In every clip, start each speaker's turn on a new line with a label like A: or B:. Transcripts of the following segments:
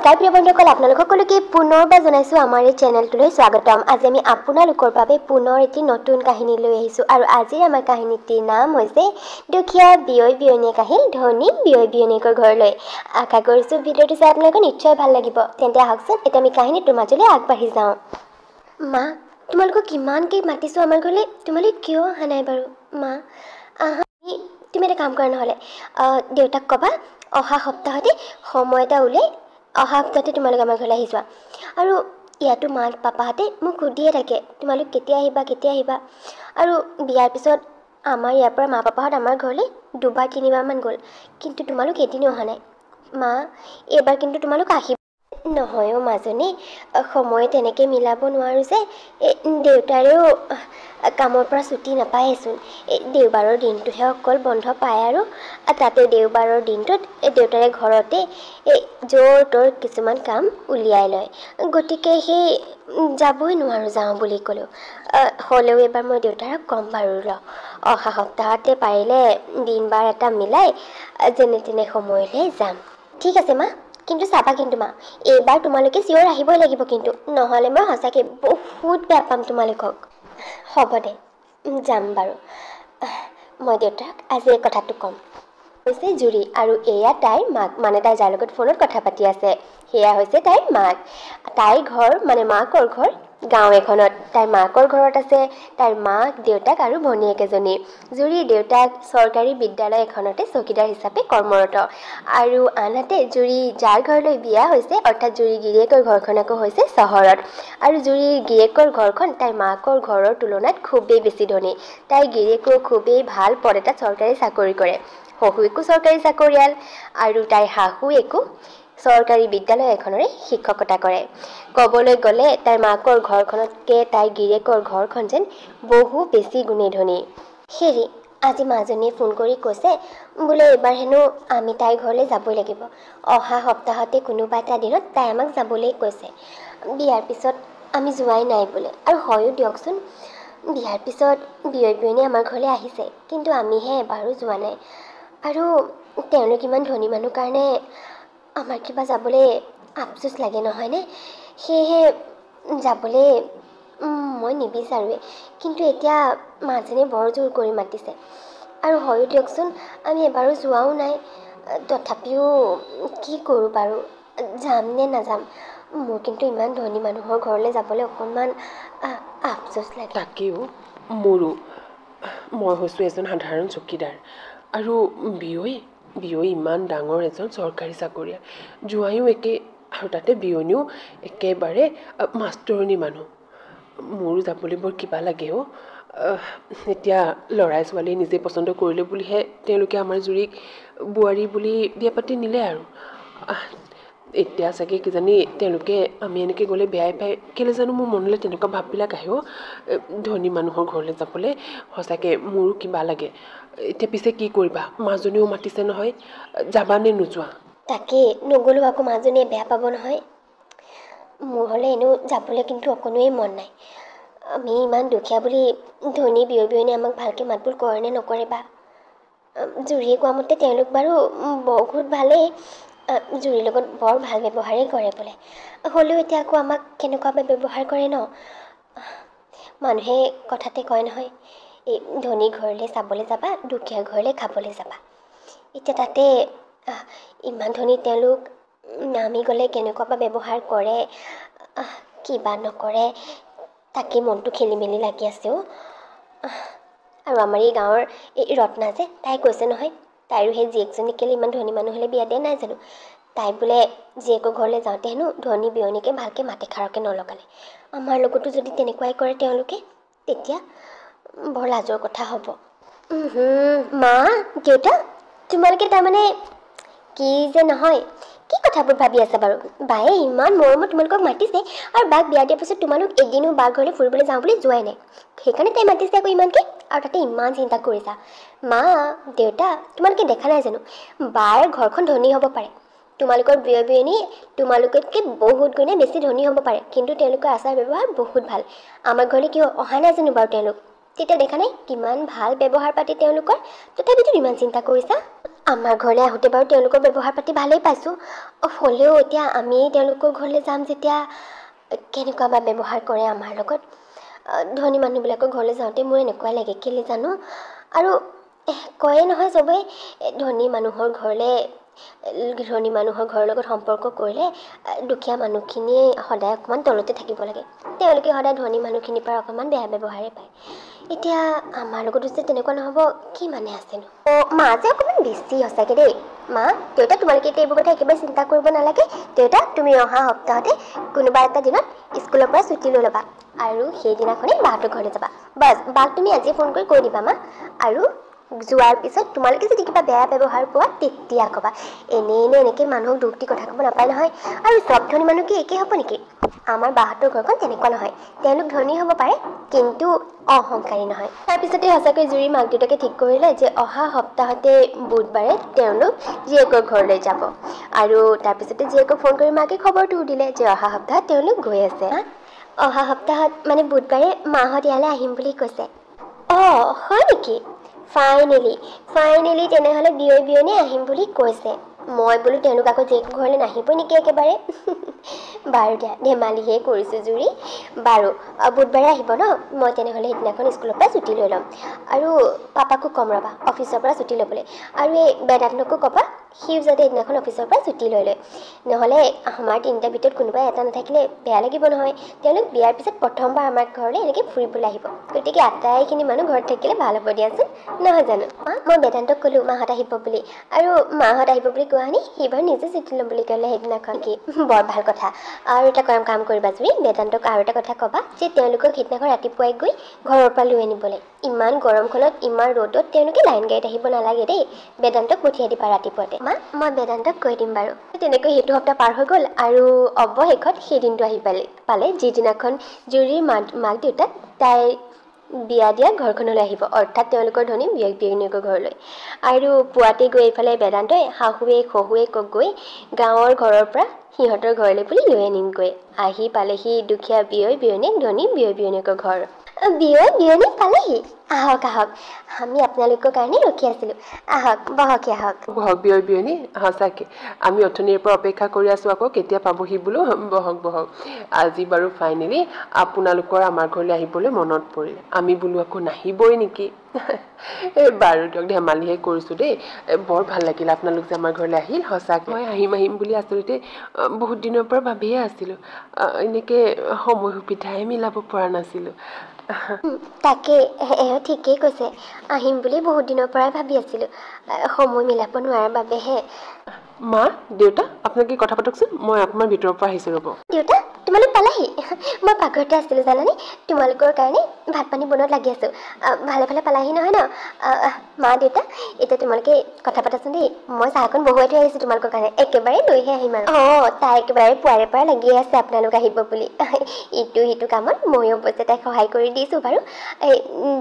A: নমস্কাৰ প্ৰিয় বন্ধুসকল, আপোনালোক সকলোকে পুনৰবাৰ জনাইছোঁ আমাৰ এই চেনেলটোলৈ স্বাগতম। আজি আমি আপোনালোকৰ বাবে পুনৰ এটি নতুন কাহিনী লৈ আহিছোঁ আৰু আজিৰ আমাৰ কাহিনীটিৰ নাম হৈছে দুখীয়া বিয়ৈ বিয়নীয়ে কাহিল ধনী বিয়ৈ বিয়নীয়েকৰ ঘৰলৈ। আশা কৰিছোঁ ভিডিঅ'টো চাই আপোনালোকৰ নিশ্চয় ভাল লাগিব। তেন্তে আহকচোন এতিয়া আমি কাহিনীটোৰ মাজলৈ আগবাঢ়ি যাওঁ। মা, তোমালোকক কিমানকৈ মাতিছোঁ আমাৰ ঘৰলৈ, তোমালোক কিয় অহা নাই বাৰু? মা আহা, তুমি এটা কাম কৰা নহ'লে দেউতাক ক'বা অহা সপ্তাহতে সময় এটা উলিয়াই অহা সপ্তাহতে তোমালোক আমাৰ ঘৰলৈ আহি যোৱা। আৰু ইয়াতো মা পাপাহঁতে মোক সুধিয়ে থাকে তোমালোক কেতিয়া আহিবা। আৰু বিয়াৰ পিছত আমাৰ ইয়াৰ পৰা মা পাপাহঁত আমাৰ ঘৰলৈ 2-3বাৰমান গ'ল, কিন্তু তোমালোক এদিনো অহা নাই। মা এইবাৰ কিন্তু তোমালোক আহিব নহয় অ' মাজনী, সময় তেনেকৈ মিলাব নোৱাৰোঁ যে। দেউতাৰেও কামৰ পৰা ছুটি নাপায়েচোন। দেওবাৰৰ দিনটোহে অকল বন্ধ পায় আৰু তাতে দেওবাৰৰ দিনটোত দেউতাৰে ঘৰতে য'ৰ ত'ৰ কিছুমান কাম উলিয়াই লয়, গতিকে সেই যাবই নোৱাৰোঁ যাওঁ বুলি ক'লেও। হ'লেও এবাৰ মই দেউতাক ক'ম বাৰু অহা সপ্তাহতে পাৰিলে দিন বাৰ এটা মিলাই যেনে তেনে সময়লৈ যাম। ঠিক আছে মা, কিন্তু চাবা কিন্তু মা এইবাৰ তোমালোকে চিঞৰ আহিবই লাগিব, কিন্তু নহ'লে মই সঁচাকৈ বহুত বেয়া পাম তোমালোকক। হ'ব দে, যাম বাৰু। মই দেউতাক আজি এই কথাটো ক'ম। হৈছে জুৰি আৰু এয়া তাইৰ মাক, মানে তাই যাৰ লগত ফোনত কথা পাতি আছে সেয়া হৈছে তাইৰ মাক। তাইৰ ঘৰ মানে মাকৰ ঘৰ গাঁও এখনত। তাইৰ মাকৰ ঘৰত আছে তাইৰ মাক, দেউতাক আৰু ভনীয়েক এজনী। জুৰিৰ দেউতাক চৰকাৰী বিদ্যালয় এখনতে চকীদাৰ হিচাপে কৰ্মৰত। আৰু আনহাতে জুৰি যাৰ ঘৰলৈ বিয়া হৈছে, অৰ্থাৎ জুৰি গিৰিয়েকৰ ঘৰখন আকৌ হৈছে চহৰত। আৰু জুৰিৰ গিৰিয়েকৰ ঘৰখন তাইৰ মাকৰ ঘৰৰ তুলনাত খুবেই বেছি ধনী। তাইৰ গিৰিয়েকেও খুবেই ভাল পদ এটাত চৰকাৰী চাকৰি কৰে। শহুৱেকো চৰকাৰী চাকৰিয়াল আৰু তাইৰ শাহুৱেকো চৰকাৰী বিদ্যালয় এখনৰে শিক্ষকতা কৰে। ক'বলৈ গ'লে তাইৰ মাকৰ ঘৰখনতকৈ তাইৰ গিৰিয়েকৰ ঘৰখন যেন বহু বেছি গুণে ধনী। হেৰি, আজি মাজনীয়ে ফোন কৰি কৈছে বোলে এইবাৰ হেনো আমি তাইৰ ঘৰলৈ যাবই লাগিব। অহা সপ্তাহতে কোনোবা এটা দিনত তাই আমাক যাবলৈ কৈছে। বিয়াৰ পিছত আমি যোৱাই নাই বোলে। আৰু হয়ো দিয়কচোন, বিয়াৰ পিছত বিয়ৈ বিয়নী আমাৰ ঘৰলৈ আহিছে, কিন্তু আমিহে এবাৰো যোৱা নাই। আৰু তেওঁলোক ইমান ধনী মানুহ কাৰণে আমাৰ কিবা যাবলৈ আফচোচ লাগে নহয়নে? সেয়েহে যাবলৈ মই নিবিচাৰোঁৱে, কিন্তু এতিয়া মাজনীয়ে বৰ জোৰ কৰি মাতিছে। আৰু হয়ো দিয়কচোন, আমি এবাৰো যোৱাও নাই। তথাপিও কি কৰোঁ বাৰু, যাম নে নাযাম? মোৰ কিন্তু ইমান ধনী মানুহৰ ঘৰলৈ যাবলৈ অকণমান আফচোচ লাগে।
B: তাকেও মোৰো, মই হৈছোঁ এজন সাধাৰণ চকীদাৰ আৰু বিয়ৈ ইমান ডাঙৰ এজন চৰকাৰী চাকৰিয়াল, জোঁৱাইও একে, আৰু তাতে বিয়নীও একেবাৰে মাষ্টৰণী মানুহ। মোৰো যাবলৈ বৰ কিবা লাগে অ'। এতিয়া ল'ৰাই ছোৱালীয়ে নিজে পচন্দ কৰিলে বুলিহে তেওঁলোকে আমাৰ জুৰিক বোৱাৰী বুলি বিয়া পাতি নিলে আৰু। এতিয়া চাগে কিজানি তেওঁলোকে আমি এনেকৈ গ'লে বেয়াই পায়, কেলৈ জানো মোৰ মনলৈ তেনেকুৱা ভাববিলাক আহে অ'। ধনী মানুহৰ ঘৰলৈ যাবলৈ সঁচাকৈ মোৰো কিবা লাগে। এতিয়া পিছে কি কৰিবা, মাজনীও মাতিছে নহয়, যাবা নে নোযোৱা?
A: তাকেই, নগ'লেও আকৌ মাজনীয়ে বেয়া পাব নহয়। মোৰ হ'লে এনেও যাবলৈ কিন্তু অকণোৱেই মন নাই। আমি ইমান দুখীয়া বুলি ধনী বিয়ৈ বিয়নীয়ে আমাক ভালকৈ মাতবোল কৰে নে নকৰে বা। জুৰিয়ে কোৱা মতে তেওঁলোক বাৰু বহুত ভালেই, জুৰিৰ লগত বৰ ভাল ব্যৱহাৰেই কৰে বোলে। হ'লেও এতিয়া আকৌ আমাক কেনেকুৱা ব্যৱহাৰ কৰে ন? মানুহে কথাতে কয় নহয়, এই ধনী ঘৰলৈ চাবলৈ যাবা, দুখীয়া ঘৰলৈ খাবলৈ যাবা। এতিয়া তাতে ইমান ধনী তেওঁলোক, আমি গ'লে কেনেকুৱা ব্যৱহাৰ কৰে, কিবা নকৰে, তাকে মনটো খেলি মেলি লাগি আছে অ'। আৰু আমাৰ এই গাঁৱৰ এই ৰত্না যে, তাই কৈছে নহয় তাইৰো সেই জীয়েকজনী কেলৈ ইমান ধনী মানুহ হ'লে বিয়া দিয়া নাই জানো। তাই বোলে জীয়েকৰ ঘৰলৈ যাওঁতে হেনো ধনী বিয়নীকে ভালকৈ মাত এষাৰকে নলগালে। আমাৰ লগতো যদি তেনেকুৱাই কৰে তেওঁলোকে, তেতিয়া বৰ লাজৰ কথা হ'ব। মা, দেউতা, তোমালোকে তাৰমানে কি যে নহয়, কি কথাবোৰ ভাবি আছা বাৰু? বায়ে ইমান মৰমত তোমালোকক মাতিছে, আৰু বাক বিয়া দিয়াৰ পিছত তোমালোক এদিনো বাৰ ঘৰলৈ ফুৰিবলৈ যাওঁ বুলি যোৱাই নাই। সেইকাৰণে তাই মাতিছে আকৌ ইমানকৈ, আৰু তাতে ইমান চিন্তা কৰিছা। মা, দেউতা, তোমালোকে দেখা নাই জানো বাৰ ঘৰখন ধনী হ'ব পাৰে, তোমালোকৰ বিয়ৈ বিয়নী তোমালোকতকৈ বহুত গুণে বেছি ধনী হ'ব পাৰে, কিন্তু তেওঁলোকৰ আচাৰ ব্যৱহাৰ বহুত ভাল। আমাৰ ঘৰলৈ কিয় অহা নাই জানো বাৰু তেওঁলোক? তেতিয়া দেখা নাই কিমান ভাল ব্যৱহাৰ পাতি তেওঁলোকৰ, তথাপিতো ইমান চিন্তা কৰিছা। আমাৰ ঘৰলৈ আহোঁতে বাৰু তেওঁলোকৰ ব্যৱহাৰ পাতি ভালেই পাইছোঁ, হ'লেও এতিয়া আমি তেওঁলোকৰ ঘৰলৈ যাম যেতিয়া কেনেকুৱা বা ব্যৱহাৰ কৰে আমাৰ লগত। ধনী মানুহবিলাকৰ ঘৰলৈ যাওঁতে মোৰ এনেকুৱাই লাগে, কেলৈ জানো। আৰু কয়ে নহয় চবেই ধনী মানুহৰ ঘৰৰ লগত সম্পৰ্ক কৰিলে দুখীয়া মানুহখিনিয়ে সদায় অকণমান তলতে থাকিব লাগে, তেওঁলোকে সদায় ধনী মানুহখিনিৰ পৰা অকণমান বেয়া ব্যৱহাৰে পায়। এতিয়া আমাৰ লগতো যে তেনেকুৱা নহ'ব কি মানে আছেনো। মা যে অকণমান বেছি সঁচাকৈ দেই। মা, দেউতা, তোমালোকে এতিয়া এইবোৰ কথা একেবাৰে চিন্তা কৰিব নালাগে। দেউতা, তুমি অহা সপ্তাহতে কোনোবা এটা দিনত স্কুলৰ পৰা ছুটি লৈ ল'বা আৰু সেইদিনাখনেই বাহঁতৰ ঘৰলৈ যাবা। বাছ, বাক তুমি আজিয়ে ফোন কৰি কৈ দিবা মা। আৰু যোৱাৰ পিছত তোমালোকে যদি কিবা বেয়া ব্যৱহাৰ পোৱা তেতিয়া ক'বা। এনেকৈ মানুহক দুখ দি কথা ক'ব নাপায় নহয়। আৰু চব ধনী মানুহ কি একেই হ'ব নেকি? আমাৰ বাহঁতৰ ঘৰখন তেনেকুৱা নহয়। তেওঁলোক ধনী হ'ব পাৰে কিন্তু অহংকাৰী নহয়। তাৰপিছতে সঁচাকৈ জুৰিৰ মাক দেউতাকে ঠিক কৰিলে যে অহা সপ্তাহতে বুধবাৰে তেওঁলোক জীয়েকৰ ঘৰলৈ যাব। আৰু তাৰপিছতে জীয়েকক ফোন কৰি মাকে খবৰটো দিলে যে অহা সপ্তাহত তেওঁলোক গৈ আছে। অহা সপ্তাহত মানে বুধবাৰে মাহঁত ইয়ালৈ আহিম বুলি কৈছে। হয় নেকি? ফাইনেলি তেনেহ'লে বিয়নী আহিম বুলি কৈছে। মই বোলো তেওঁলোক আকৌ জীয়েকৰ ঘৰলৈ নাহিবই নেকি একেবাৰে। বাৰু দিয়া, ধেমালিহে কৰিছোঁ জুৰি। বাৰু, বুধবাৰে আহিব ন? মই তেনেহ'লে সেইদিনাখন স্কুলৰ পৰা ছুটি লৈ ল'ম। আৰু পাপাকো ক'ম ৰ'বা অফিচৰ পৰা ছুটি ল'বলৈ। আৰু এই বেদান্তকো ক'বা, সিও যাতে সেইদিনাখন অফিচৰ পৰা ছুটি লৈ লয়। নহ'লে আমাৰ তিনিটাৰ ভিতৰত কোনোবা এটা নাথাকিলে বেয়া লাগিব নহয়। তেওঁলোক বিয়াৰ পিছত প্ৰথমবাৰ আমাৰ ঘৰলৈ এনেকৈ ফুৰিবলৈ আহিব, গতিকে আটাইখিনি মানুহ ঘৰত থাকিলে ভাল হ'ব দিয়াচোন, নহয় জানো? মই বেদান্তক ক'লোঁ মাহঁত আহিব বুলি, আৰু মাহঁত আহিব বুলি কোৱা শুনি সি বাৰু নিজে ছুটি ল'ম বুলি ক'লে সেইদিনাখন। কি বৰ ভাল কথা। আৰু এটা কাম কৰিবা জুৰি, বেদান্তক আৰু এটা কথা ক'বা যে তেওঁলোকক সেইদিনাখন ৰাতিপুৱাই গৈ ঘৰৰ পৰা লৈ আনিবলৈ। ইমান গৰমখনত ইমান ৰ'দত তেওঁলোকে লাইন গাড়ীত আহিব নালাগে দেই। বেদান্তক পঠিয়াই দিবা ৰাতিপুৱাতে। মা, মই বেদান্তক কৈ দিম বাৰু। তেনেকৈ সেইটো সপ্তাহ পাৰ হৈ গ'ল আৰু অৱশেষত সেই দিনটো আহি পালে যিদিনাখন জুৰিৰ মাক দেউতাক তাইৰ বিয়া দিয়া ঘৰখনলৈ আহিব, অৰ্থাৎ তেওঁলোকৰ ধনী বিয়নীয়েকৰ ঘৰলৈ। আৰু পুৱাতে গৈ এইফালে বেদান্তই শাহুৱে শহুৱেক গৈ গাঁৱৰ ঘৰৰ পৰা সিহঁতৰ ঘৰলৈ বুলি লৈ আনিমগৈ। আহি পালেহি দুখীয়া বিয়নীয়েক ধনী বিয়নীয়েকৰ ঘৰ। বিয়নী পালেহি? আহক, আমি আপোনালোকৰ কাৰণে ৰখি আছিলোঁ। আহক, বহক।
B: বহক বিয়নী, সঁচাকৈ আমি অথনিৰ পৰা অপেক্ষা কৰি আছোঁ, আকৌ কেতিয়া পাবহি বোলো। বহক। আজি বাৰু ফাইনেলি আপোনালোকৰ আমাৰ ঘৰলৈ আহিবলৈ মনত পৰিলে। আমি বোলো আকৌ নাহিবই নেকি। বাৰু দিয়ক, ধেমালিহে কৰিছোঁ দেই। বৰ ভাল লাগিল আপোনালোক যে আমাৰ ঘৰলৈ আহিল। সঁচাকৈ মই আহিম বুলি আচলতে বহুত দিনৰ পৰা ভাবিয়ে আছিলোঁ। এনেকৈ সময় সুবিধাহে মিলাব পৰা নাছিলোঁ।
A: তাকে ঠিকেই কৈছে, আহিম বুলি বহুত দিনৰ পৰাই ভাবি আছিলোঁ, সময় মিলাব নোৱাৰাৰ বাবেহে।
B: মা, দেউতা, আপোনালোকে কথা পাতকচোন, মই অকণমান ভিতৰৰ পৰা আহিছোঁ ৰ'ব।
A: দেউতা, তোমালোক পালাহি? মই পাকঘৰতে আছিলোঁ জানানে, তোমালোকৰ কাৰণে ভাত পানী বনোৱাত লাগি আছোঁ। ভালে পালাহি নহয় ন? মা, দেউতা, এতিয়া তোমালোকে কথা পাতাচোন দেই। মই চাহকণ বহুৱাই থৈ আহিছোঁ তোমালোকৰ কাৰণে, একেবাৰে লৈহে আহিম আৰু। তাই একেবাৰে পুৱাৰে পৰা লাগিয়ে আছে আপোনালোক আহিব বুলি। ইটো সিটো কামত ময়ো অৱশ্যে তাইক সহায় কৰি দিছোঁ বাৰু।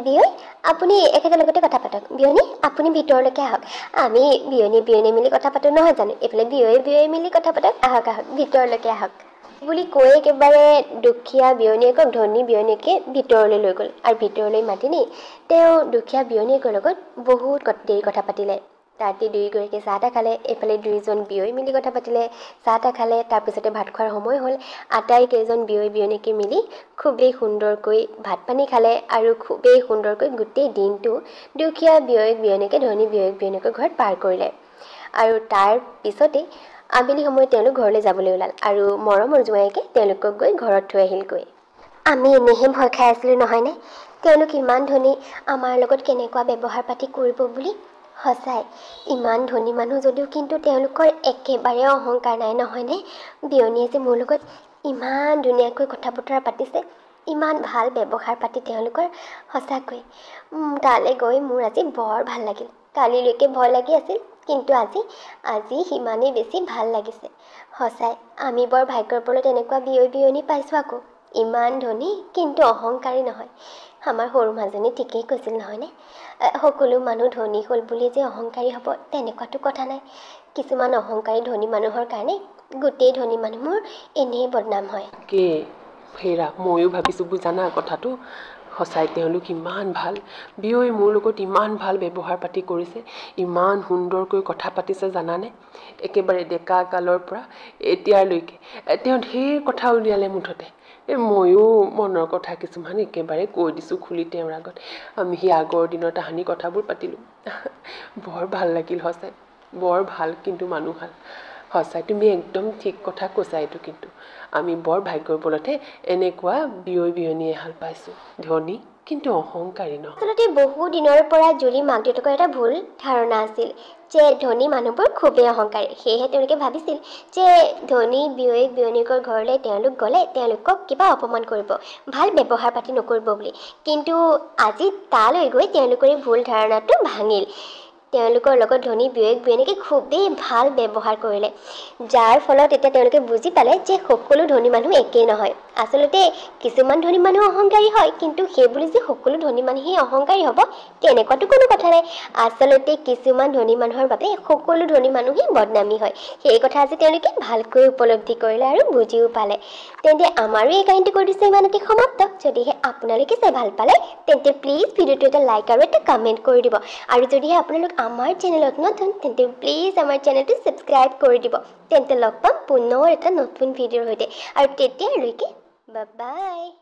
A: বিয়নী, আপুনি একেটা লগতে কথা পাতক। বিয়নী, আপুনি ভিতৰলৈকে আহক। আমি বিয়নী মিলি কথা পাতোঁ নহয় জানো? এইফালে বিয়নী মিলি কথা পাতক। আহক, ভিতৰলৈকে আহক বুলি কৈ একেবাৰে দুখীয়া বিয়নীয়েকক ধনী বিয়নীয়েকে ভিতৰলৈ লৈ গ'ল। আৰু ভিতৰলৈ মাতি নি তেওঁ দুখীয়া বিয়নীয়েকৰ লগত বহুত দেৰি কথা পাতিলে। ৰাতি দুয়োগৰাকী চাহ তাহ খালে, এইফালে দুয়োজন বিয়ৈ মিলি কথা পাতিলে, চাহ তাহ খালে। তাৰপিছতে ভাত খোৱাৰ সময় হ'ল। আটাইকেইজন বিয়নীয়েকে মিলি খুবেই সুন্দৰকৈ ভাত পানী খালে আৰু খুবেই সুন্দৰকৈ গোটেই দিনটো দুখীয়া বিয়নীয়েকে ধনী বিয়নীয়েকৰ ঘৰত পাৰ কৰিলে। আৰু তাৰ পিছতেই আবেলি সময়ত তেওঁলোক ঘৰলৈ যাবলৈ ওলাল আৰু মৰমৰ জোঁৱায়েকে তেওঁলোকক গৈ ঘৰত থৈ আহিলগৈ। আমি এনেহে ভয় খাই আছিলোঁ নহয়নে, তেওঁলোক ইমান ধনী, আমাৰ লগত কেনেকুৱা ব্যৱহাৰ পাতি কৰিব বুলি। সঁচাই ইমান ধনী মানুহ যদিও কিন্তু তেওঁলোকৰ একেবাৰে অহংকাৰ নাই নহয়নে। বিয়নীয়ে যে মোৰ লগত ইমান ধুনীয়াকৈ কথা বতৰা পাতিছে, ইমান ভাল ব্যৱহাৰ পাতি তেওঁলোকৰ, সঁচাকৈ তালৈ গৈ মোৰ আজি বৰ ভাল লাগিল। কালিলৈকে ভয় লাগি আছিল, কিন্তু আজি সিমানেই বেছি ভাল লাগিছে। সঁচাই আমি বৰ ভাগ্যৰ বলত এনেকুৱা বিয়নী পাইছোঁ আকৌ, ইমান ধনী কিন্তু অহংকাৰী নহয়। আমাৰ সৰু মাজনী ঠিকেই কৈছিল নহয়নে, সকলো মানুহ ধনী হ'ল বুলি যে অহংকাৰী হ'ব তেনেকুৱাতো কথা নাই। কিছুমান অহংকাৰী ধনী মানুহৰ কাৰণে গোটেই ধনী মানুহবোৰ এনেই বদনাম হয়।
B: হেৰা, ময়ো ভাবিছোঁ বুজানা কথাটো। সঁচাই তেওঁলোক ইমান ভাল বিয়ৈ মোৰ লগত ইমান ভাল ব্যৱহাৰ পাতি কৰিছে ইমান সুন্দৰকৈ কথা পাতিছে জানানে একেবাৰে ডেকা কালৰ পৰা এতিয়ালৈকে তেওঁ ঢেৰ কথা উলিয়ালে মুঠতে ময়ো মনৰ কথা কিছুমান একেবাৰে কৈ দিছোঁ খুলি তেওঁৰ আগত আমি সেই আগৰ দিনৰ তাহানি কথাবোৰ পাতিলোঁ বৰ ভাল লাগিল সঁচাই বৰ ভাল কিন্তু মানুহ ভাল সঁচাই তুমি একদম ঠিক কথা কৈছা এইটো কিন্তু আমি বৰ ভাগ্যৰ বলতহে এনেকুৱা বিয়ৈ বিয়নীয়ে হাল পাইছোঁ ধনী কিন্তু অহংকাৰী নহয়
A: আচলতে বহু দিনৰ পৰা জুলি মাক দেউতাকৰ এটা ভুল ধাৰণা আছিল যে ধনী মানুহবোৰ খুবেই অহংকাৰী সেয়েহে তেওঁলোকে ভাবিছিল যে ধনী বিয়ৈ বিয়নীকৰ ঘৰলৈ তেওঁলোক গ'লে তেওঁলোকক কিবা অপমান কৰিব ভাল ব্যৱহাৰ পাতি নকৰিব বুলি কিন্তু আজি তালৈ গৈ তেওঁলোকৰ এই ভুল ধাৰণাটো ভাঙিল তেওঁলোকৰ লগত ধনী বিয়ৈ বিয়নীকে খুবেই ভাল ব্যৱহাৰ কৰিলে যাৰ ফলত এতিয়া তেওঁলোকে বুজি পালে যে সকলো ধনী মানুহ একেই নহয় আচলতে কিছুমান ধনী মানুহ অহংকাৰী হয় কিন্তু সেইবুলি যে সকলো ধনী মানুহেই অহংকাৰী হ'ব তেনেকুৱাতো কোনো কথা নাই আচলতে কিছুমান ধনী মানুহৰ বাবে সকলো ধনী মানুহেই বদনামী হয় সেই কথা আজি তেওঁলোকে ভালকৈ উপলব্ধি কৰিলে আৰু বুজিও পালে তেন্তে আমাৰো এই কাহিনীটো কৰি দিছে ইমানতে সমাপ্ত যদিহে আপোনালোকে চাই ভাল পালে তেন্তে প্লিজ ভিডিঅ'টো এটা লাইক আৰু এটা কমেণ্ট কৰি দিব আৰু যদিহে আপোনালোক আমাৰ চেনেলত নতুন তেন্তে প্লিজ আমাৰ চেনেলটো ছাবস্ক্ৰাইব কৰি দিব তেন্তে লগ পাম পুনৰ এটা নতুন ভিডিঅ'ৰ সৈতে আৰু তেতিয়ালৈকে বাই বাই